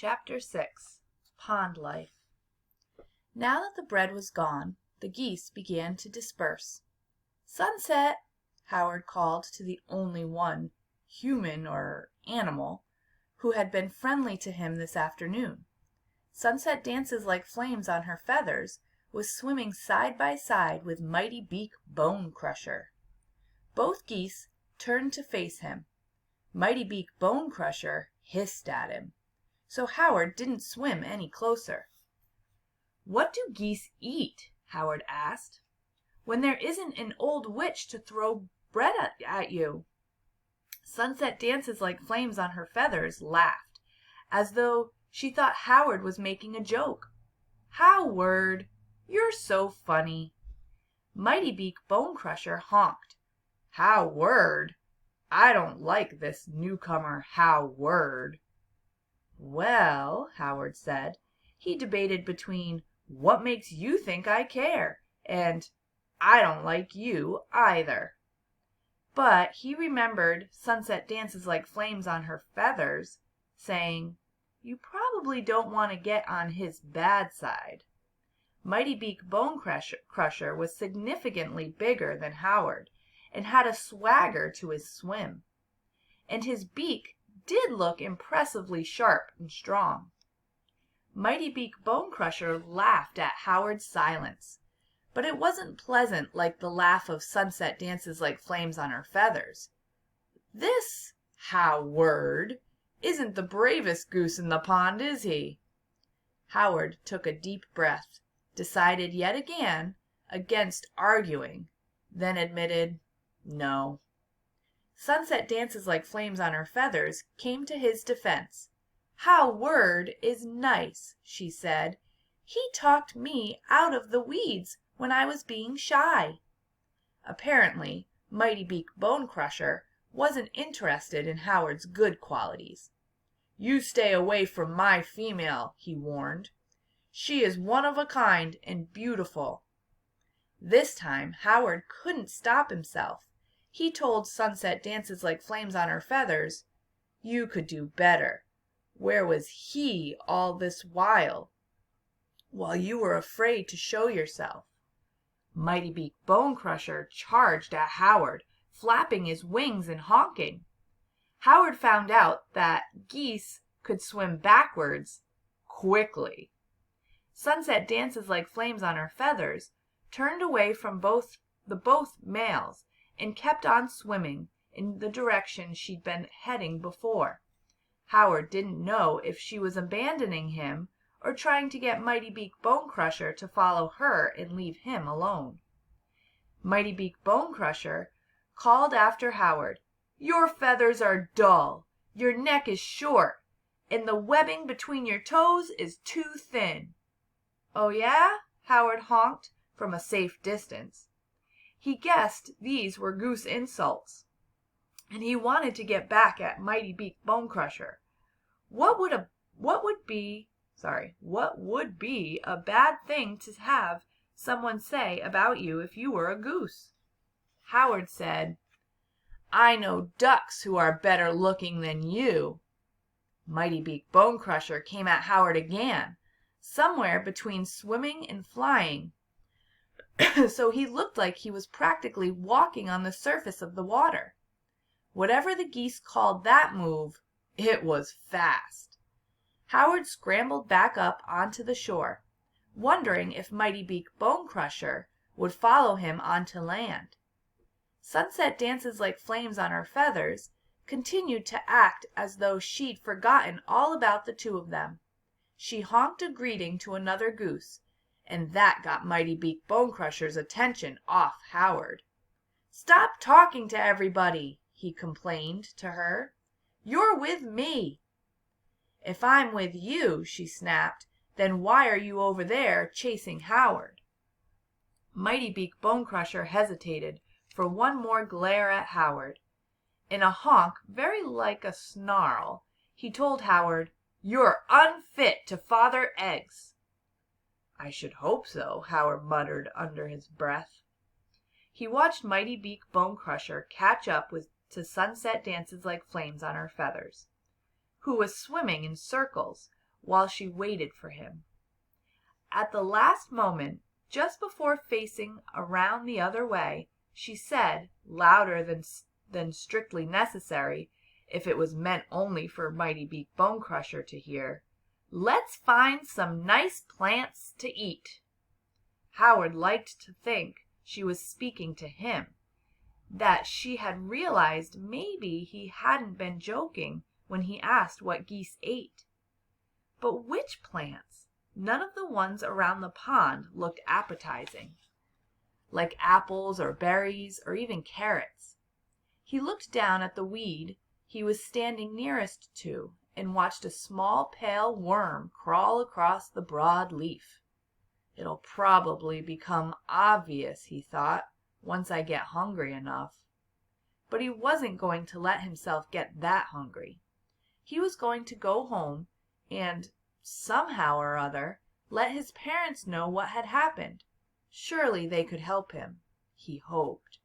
Chapter 6 Pond Life. Now that the bread was gone, the geese began to disperse. "Sunset!" Howard called to the only one human or animal who had been friendly to him this afternoon. Sunset Dances Like Flames on Her Feathers was swimming side by side with Mighty Beak Bone Crusher. Both geese turned to face him. Mighty Beak Bone Crusher hissed at him, so Howard didn't swim any closer. "What do geese eat?" Howard asked, "when there isn't an old witch to throw bread at you?" Sunset Dances Like Flames on Her Feathers laughed, as though she thought Howard was making a joke. "Howard, you're so funny." Mighty Beak Bone Crusher honked. "Howard? I don't like this newcomer Howard." "Well," Howard said, he debated between "What makes you think I care?" and "I don't like you either." But he remembered Sunset Dances Like Flames on Her Feathers saying, "You probably don't want to get on his bad side." Mighty Beak Bone Crusher was significantly bigger than Howard and had a swagger to his swim. And his beak did look impressively sharp and strong. Mighty Beak Bone Crusher laughed at Howard's silence, but it wasn't pleasant like the laugh of Sunset Dances Like Flames on Her Feathers. "This Howard isn't the bravest goose in the pond, is he?" Howard took a deep breath, decided yet again against arguing, then admitted, "No." Sunset Dances Like Flames on Her Feathers came to his defense. "Howard is nice," she said. "He talked me out of the weeds when I was being shy." Apparently, Mighty Beak Bone Crusher wasn't interested in Howard's good qualities. "You stay away from my female," he warned. "She is one of a kind and beautiful." This time Howard couldn't stop himself. He told Sunset Dances Like Flames on Her Feathers, "You could do better. Where was he all this while you were afraid to show yourself?" Mighty Beak Bone Crusher charged at Howard, flapping his wings and honking. Howard found out that geese could swim backwards quickly. Sunset Dances Like Flames on Her Feathers turned away from both males and kept on swimming in the direction she'd been heading before. Howard didn't know if she was abandoning him or trying to get Mighty Beak Bone Crusher to follow her and leave him alone. Mighty Beak Bone Crusher called after Howard, "Your feathers are dull, your neck is short, and the webbing between your toes is too thin." "Oh, yeah?" Howard honked from a safe distance. He guessed these were goose insults, and he wanted to get back at Mighty Beak Bone Crusher. What would be a bad thing to have someone say about you if you were a goose? Howard said, "I know ducks who are better looking than you." Mighty Beak Bone Crusher came at Howard again, somewhere between swimming and flying, so he looked like he was practically walking on the surface of the water. Whatever the geese called that move, it was fast. Howard scrambled back up onto the shore, wondering if Mighty Beak Bone Crusher would follow him onto land. Sunset Dances Like Flames on Her Feathers continued to act as though she'd forgotten all about the two of them. She honked a greeting to another goose, and that got Mighty Beak Bone Crusher's attention off Howard. "Stop talking to everybody," he complained to her. "You're with me." "If I'm with you," she snapped, "then why are you over there chasing Howard?" Mighty Beak Bone Crusher hesitated for one more glare at Howard. In a honk very like a snarl, he told Howard, "You're unfit to father eggs." "I should hope so," Howard muttered under his breath. He watched Mighty Beak Bone Crusher catch up to Sunset Dances Like Flames on Her Feathers, who was swimming in circles while she waited for him. At the last moment, just before facing around the other way, she said, louder than strictly necessary, if it was meant only for Mighty Beak Bonecrusher to hear, "Let's find some nice plants to eat." Howard liked to think she was speaking to him, that she had realized maybe he hadn't been joking when he asked what geese ate. But which plants? None of the ones around the pond looked appetizing, like apples or berries or even carrots. He looked down at the weed he was standing nearest to and watched a small pale worm crawl across the broad leaf. "It'll probably become obvious," he thought, "once I get hungry enough." But he wasn't going to let himself get that hungry. He was going to go home and, somehow or other, let his parents know what had happened. Surely they could help him, he hoped.